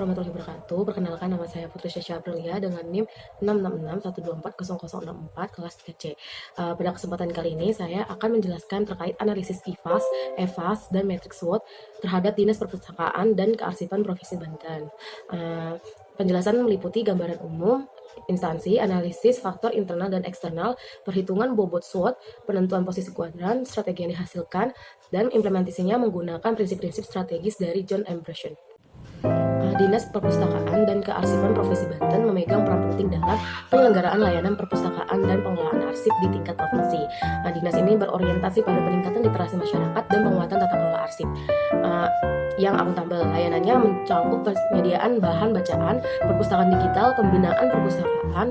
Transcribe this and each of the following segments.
warahmatullahi wabarakatuh. Perkenalkan, nama saya Putri Syasha Aprilia dengan NIM 666124004 kelas 3C. Pada kesempatan kali ini saya akan menjelaskan terkait analisis IFAS, EFAS, dan matriks SWOT terhadap Dinas Perpustakaan dan Kearsipan Provinsi Banten. Penjelasan meliputi gambaran umum, instansi, analisis, faktor internal dan eksternal, perhitungan bobot SWOT, penentuan posisi kuadran, strategi yang dihasilkan, dan implementasinya menggunakan prinsip-prinsip strategis dari John M. Gresham. Dinas Perpustakaan dan Kearsipan Provinsi Banten memegang peran penting dalam penyelenggaraan layanan perpustakaan dan pengelolaan arsip di tingkat provinsi. Dinas ini berorientasi pada peningkatan literasi masyarakat dan penguatan tata kelola arsip. Yang akuntabel, layanannya mencakup penyediaan bahan bacaan, perpustakaan digital, pembinaan perpustakaan,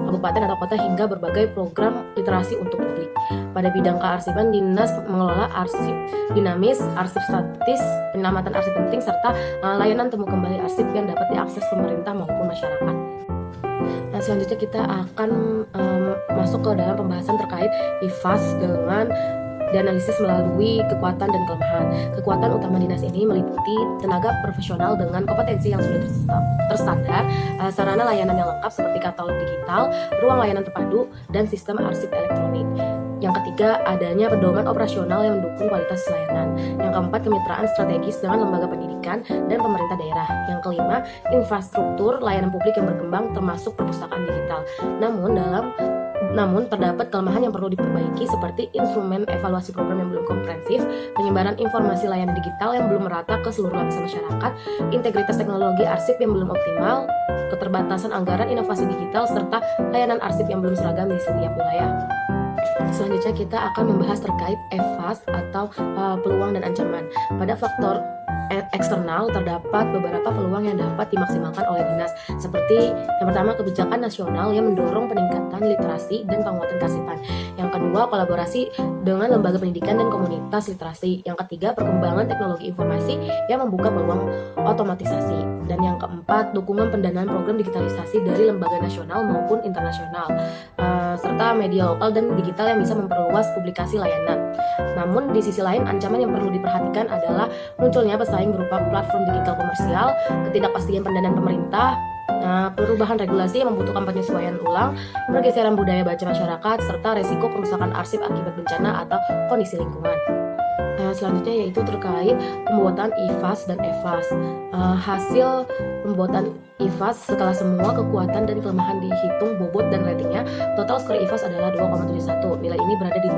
kabupaten atau kota hingga berbagai program literasi untuk publik. Pada bidang kearsipan, Dinas mengelola arsip dinamis, arsip statis, penyelamatan arsip penting, serta layanan temu kembali arsip yang dapat diakses pemerintah maupun masyarakat. Selanjutnya kita akan masuk ke dalam pembahasan terkait IFAS dengan dianalisis melalui kekuatan dan kelemahan. Kekuatan utama dinas ini meliputi tenaga profesional dengan kompetensi yang sudah terstandar, sarana layanan yang lengkap seperti katalog digital, ruang layanan terpadu, dan sistem arsip elektronik. Yang ketiga, adanya pedoman operasional yang mendukung kualitas layanan. Yang keempat, kemitraan strategis dengan lembaga pendidikan dan pemerintah daerah. Yang kelima, infrastruktur layanan publik yang berkembang termasuk perpustakaan digital. Namun terdapat kelemahan yang perlu diperbaiki seperti instrumen evaluasi program yang belum komprehensif, penyebaran informasi layanan digital yang belum merata ke seluruh lapisan masyarakat, integritas teknologi arsip yang belum optimal, keterbatasan anggaran inovasi digital, serta layanan arsip yang belum seragam di setiap wilayah. Selanjutnya kita akan membahas terkait EFAS atau peluang dan ancaman. Pada faktor eksternal terdapat beberapa peluang yang dapat dimaksimalkan oleh dinas, seperti yang pertama, kebijakan nasional yang mendorong peningkatan literasi dan penguatan kearsipan. Yang kedua, kolaborasi dengan lembaga pendidikan dan komunitas literasi. Yang ketiga, perkembangan teknologi informasi yang membuka peluang otomatisasi. Dan yang keempat, dukungan pendanaan program digitalisasi dari lembaga nasional maupun internasional, serta media lokal dan digital yang bisa memperluas publikasi layanan. Namun di sisi lain, ancaman yang perlu diperhatikan adalah munculnya pesaing berupa platform digital komersial, ketidakpastian pendanaan pemerintah, perubahan regulasi yang membutuhkan penyesuaian ulang, pergeseran budaya baca masyarakat, serta resiko kerusakan arsip akibat bencana atau kondisi lingkungan. Selanjutnya yaitu terkait pembuatan IFAS dan EFAS. Hasil pembuatan IFAS setelah semua kekuatan dan kelemahan dihitung bobot dan ratingnya, total skor IFAS adalah 2,71. Nilai ini berada di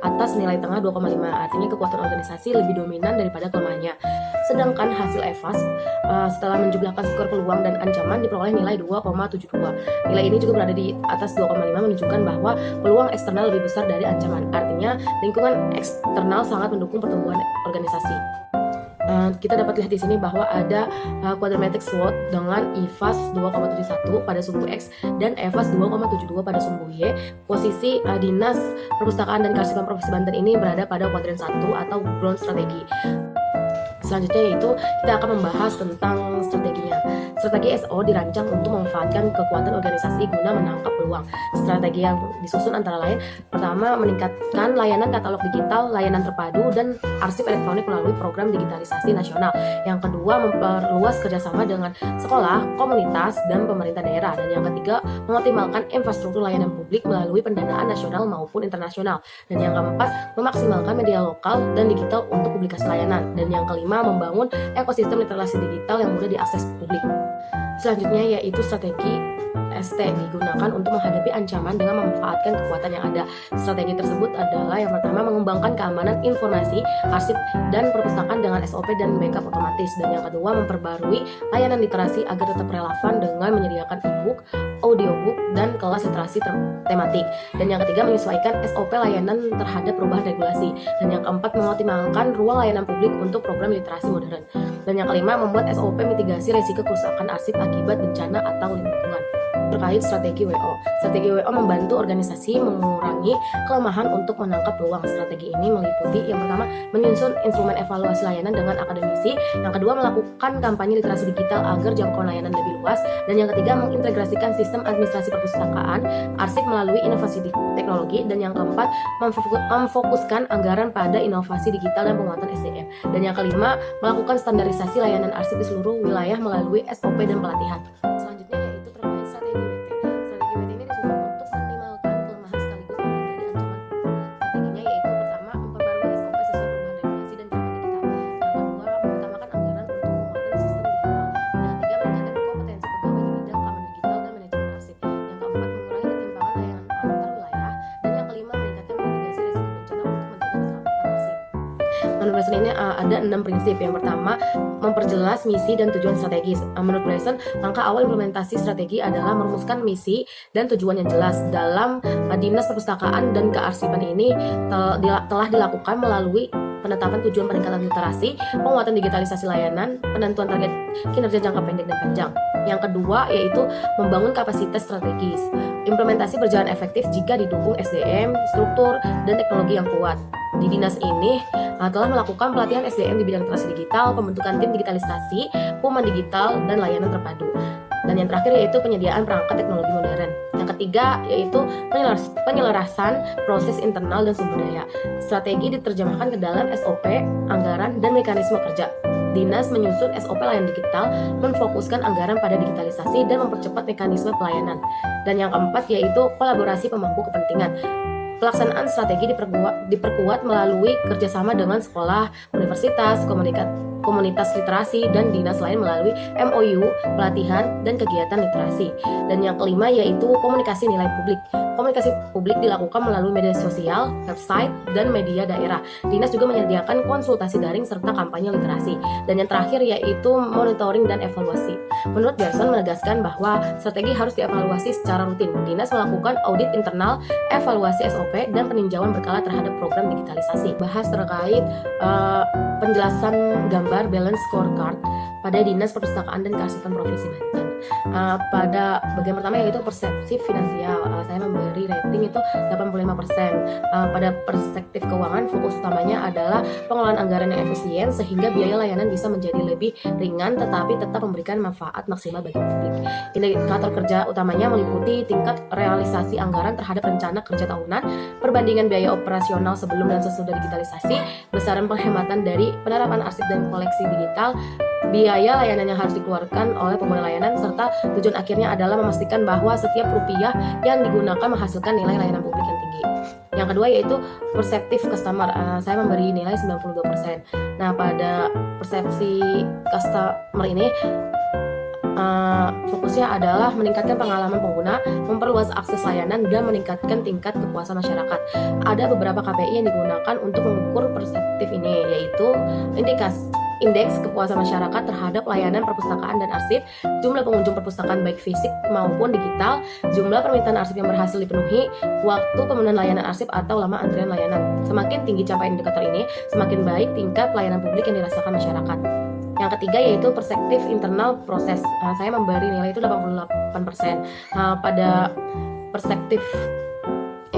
atas nilai tengah 2,5, artinya kekuatan organisasi lebih dominan daripada kelemahannya. Sedangkan hasil EFAS setelah menjumlahkan skor peluang dan ancaman diperoleh nilai 2,72. Nilai ini juga berada di atas 2,5, menunjukkan bahwa peluang eksternal lebih besar dari ancaman. Artinya lingkungan eksternal sangat mendukung pertumbuhan organisasi. Kita dapat lihat di sini bahwa ada quadramatic SWOT dengan IFAS 2,71 pada sumbu X dan EFAS 2,72 pada sumbu Y. Posisi Dinas Perpustakaan dan Kearsipan Provinsi Banten ini berada pada kuadran 1 atau ground strategi. Selanjutnya yaitu kita akan membahas tentang strateginya. Strategi SO dirancang untuk memanfaatkan kekuatan organisasi guna menangkap peluang. Strategi yang disusun antara lain, pertama, meningkatkan layanan katalog digital, layanan terpadu, dan arsip elektronik melalui program digitalisasi nasional. Yang kedua, memperluas kerjasama dengan sekolah, komunitas, dan pemerintah daerah. Dan yang ketiga, mengoptimalkan infrastruktur layanan publik melalui pendanaan nasional maupun internasional. Dan yang keempat, memaksimalkan media lokal dan digital untuk publikasi layanan. Dan yang kelima, membangun ekosistem literasi digital yang mudah diakses publik. Selanjutnya yaitu strategi ST digunakan untuk menghadapi ancaman dengan memanfaatkan kekuatan yang ada. Strategi tersebut adalah yang pertama, mengembangkan keamanan informasi, arsip, dan perpustakaan dengan SOP dan backup otomatis. Dan yang kedua, memperbarui layanan literasi agar tetap relevan dengan menyediakan e-book, audiobook, dan kelas literasi tematik. Dan yang ketiga, menyesuaikan SOP layanan terhadap perubahan regulasi. Dan yang keempat, mengoptimalkan ruang layanan publik untuk program literasi modern. Dan yang kelima, membuat SOP mitigasi risiko kerusakan arsip akibat bencana atau lingkungan. terkait strategi WO. Strategi WO membantu organisasi mengurangi kelemahan untuk menangkap peluang. Strategi ini meliputi yang pertama, menyusun instrumen evaluasi layanan dengan akademisi, yang kedua, melakukan kampanye literasi digital agar jangkauan layanan lebih luas, dan yang ketiga, mengintegrasikan sistem administrasi perpustakaan, arsip melalui inovasi teknologi, dan yang keempat, memfokuskan anggaran pada inovasi digital dan penguatan SDM, dan yang kelima, melakukan standarisasi layanan arsip di seluruh wilayah melalui SOP dan pelatihan. Selanjutnya yaitu terkait strategi WT. Strategi WT ini disusun untuk meminimalkan kelemahan sekaligus menghindari ancaman. Strateginya yaitu pertama, memperbarui SOP sesuai perubahan regulasi dan zaman digital. Yang kedua, mengutamakan anggaran untuk penguatan sistem digital. Dan yang ketiga, meningkatkan kompetensi pegawai di bidang keamanan digital dan manajemen arsip. Yang keempat, mengurangi ketimpangan layanan antar wilayah. Dan yang kelima, meningkatkan mitigasi risiko bencana untuk menjaga keselamatan arsip. Menurut Bryson ini ada 6 prinsip. Yang pertama, memperjelas misi dan tujuan strategis. Menurut Bryson, langkah awal implementasi strategi adalah merumuskan misi dan tujuan yang jelas. Dalam Dinas Perpustakaan dan Kearsipan ini telah dilakukan melalui penetapan tujuan peningkatan literasi, penguatan digitalisasi layanan, penentuan target kinerja jangka pendek dan panjang. Yang kedua yaitu membangun kapasitas strategis. Implementasi berjalan efektif jika didukung SDM, struktur, dan teknologi yang kuat. Di dinas ini telah melakukan pelatihan SDM di bidang literasi digital, pembentukan tim digitalisasi, perumahan digital, dan layanan terpadu. Dan yang terakhir yaitu penyediaan perangkat teknologi modern. Yang ketiga yaitu penyelarasan proses internal dan sumber daya. Strategi diterjemahkan ke dalam SOP, anggaran, dan mekanisme kerja. Dinas menyusun SOP layanan digital, memfokuskan anggaran pada digitalisasi, dan mempercepat mekanisme pelayanan. Dan yang keempat yaitu kolaborasi pemangku kepentingan. Pelaksanaan strategi diperkuat melalui kerjasama dengan sekolah, universitas, komunitas literasi, dan dinas lain melalui MOU, pelatihan, dan kegiatan literasi. Dan yang kelima yaitu komunikasi nilai publik. Komunikasi publik dilakukan melalui media sosial, website, dan media daerah. Dinas juga menyediakan konsultasi daring serta kampanye literasi. Dan yang terakhir yaitu monitoring dan evaluasi. Menurut Bryson menegaskan bahwa strategi harus dievaluasi secara rutin. Dinas melakukan audit internal, evaluasi SOP, dan peninjauan berkala terhadap program digitalisasi. Bahas terkait penjelasan gambar balance scorecard pada Dinas Perpustakaan dan Kearsipan Provinsi Banten. Pada bagian pertama yaitu persepsi finansial, saya memberi rating itu 85%. Pada perspektif keuangan, fokus utamanya adalah pengelolaan anggaran yang efisien sehingga biaya layanan bisa menjadi lebih ringan tetapi tetap memberikan manfaat maksimal bagi publik. Indikator kerja utamanya meliputi tingkat realisasi anggaran terhadap rencana kerja tahunan, perbandingan biaya operasional sebelum dan sesudah digitalisasi, besaran penghematan dari penerapan arsip dan koleksi digital, biaya layanan yang harus dikeluarkan oleh pengguna layanan, serta tujuan akhirnya adalah memastikan bahwa setiap rupiah yang digunakan menghasilkan nilai layanan publik yang tinggi. Yang kedua yaitu perceptive customer, saya memberi nilai 92%. Nah, pada persepsi customer ini fokusnya adalah meningkatkan pengalaman pengguna, memperluas akses layanan, dan meningkatkan tingkat kepuasan masyarakat. Ada beberapa KPI yang digunakan untuk mengukur perseptif ini, yaitu indeks kepuasan masyarakat terhadap layanan perpustakaan dan arsip, jumlah pengunjung perpustakaan baik fisik maupun digital, jumlah permintaan arsip yang berhasil dipenuhi, waktu pemenuhan layanan arsip atau lama antrian layanan. Semakin tinggi capaian indikator ini, semakin baik tingkat pelayanan publik yang dirasakan masyarakat. Yang ketiga yaitu perspektif internal proses. Saya memberi nilai itu 88%. Pada perspektif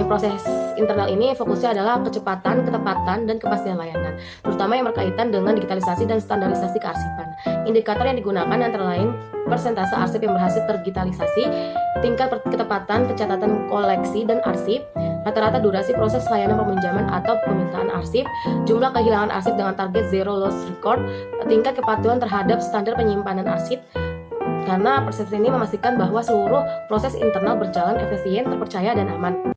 proses internal ini fokusnya adalah kecepatan, ketepatan, dan kepastian layanan, terutama yang berkaitan dengan digitalisasi dan standarisasi kearsipan. Indikator yang digunakan antara lain persentase arsip yang berhasil terdigitalisasi, tingkat ketepatan pencatatan koleksi dan arsip, rata-rata durasi proses layanan peminjaman atau pemintaan arsip, jumlah kehilangan arsip dengan target zero loss record, tingkat kepatuhan terhadap standar penyimpanan arsip. Karena persepsi ini memastikan bahwa seluruh proses internal berjalan efisien, terpercaya, dan aman.